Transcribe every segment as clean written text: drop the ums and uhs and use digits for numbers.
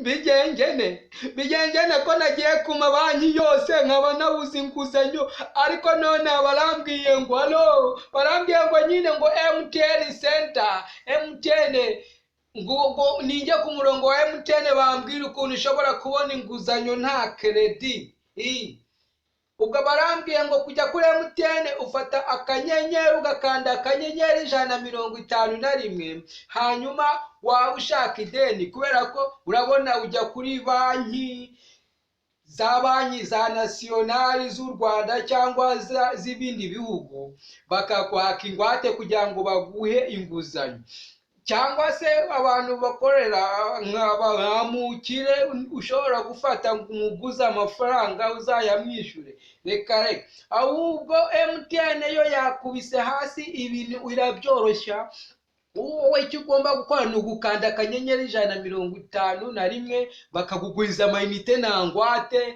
bigenjene ko nagiye ku mabanki yose nkaba nabuze inguzanyo, ariko none barambwiye ngo nyine ngo MTN center, MTN ngo ninjye ku murongo wa MTN bambwira ukuntu ushobora kubona inguzanyo nta credit. Ubwo barambwiye ngo kujya kuri MTN ufata akanyenyeri ugakanda akanyenyeri 151, hanyuma waba ushaka ideni, kubera ko urabona ujya kuri banki za nationali z'u Rwanda cyangwa z'ibindi bihugu bakakwaka ingwate kugira ngo baguhe inguzanyo, cyangwa se abantu bakorera nk'abamukire ushobora gufata umuguza amafaranga uzayamwishure. Reka ahubwo MTN yo yakubise hasi ibintu irabyoroshya. Wowe icyo ugomba gukora ni ugukanda akanyenyeri 151 bakakuguriza amayinite nta ngwate,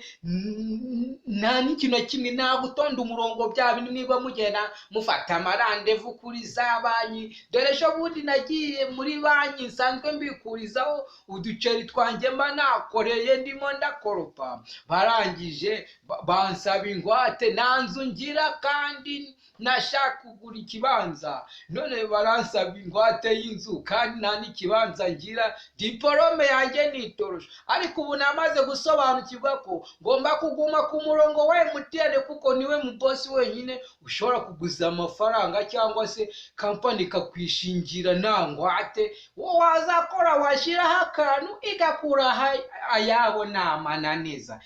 nta n'ikintu na kimwe, nta gutonda umurongo bya bintu niba mugenda mufata amarandevu kuri za banki. Dore ejo bundi nagiye muri banki nsanzwe mbikurizaho uduceri twanjye mba nakoreye ndimo ndakoropa, barangije bansaba ingwate, nta nzu ngira kandi nashaka kugura ikibanza, none baransaba ingwate y'inzu kandi nta n'ikibanza ngira, diplome yanjye nitorosha. Ariko ubu namaze gusobanukirwa ko ngomba kuguma ku murongo wa MTN kuko niwe mu boss wenyine ushobora kuguza amafaranga cyangwa se company ikakwishingira nta ngwate. Wowe wazakora washyiraho akantu igakura ayabo n'amananiza.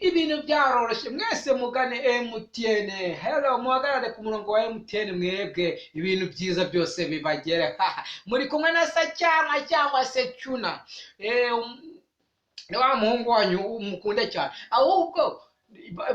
Ibintu byaroroshye, mwese mugane MTN. Hello, muhagarare ku murongo wa MTN mwebwe, ibintu byiza byose bibagere. Muri kumwe na Sacyama cyangwa se Cyuna, wa muhungu wanyu umukunde cyane. Ahubwo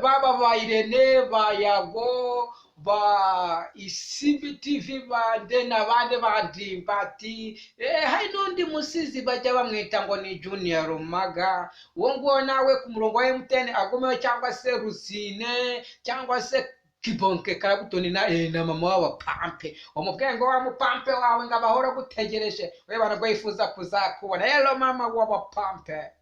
baba ba Irene, ba Yago, ba ICBTV bande n'abandi bandimbati, hari n'undi musizi bajya bamwita ngo ni Junior Rumaga. Uwo nguwo nawe ku murongo wa MTN agumeho, cyangwa se Rusine, cyangwa se Kibonke Karabutoni na mama w'abapampe. Umubwiye ngo wa mupampe wawe ngo abahora gutegereje, we bana yifuza kuzakubona. Hello mama w'abapampe.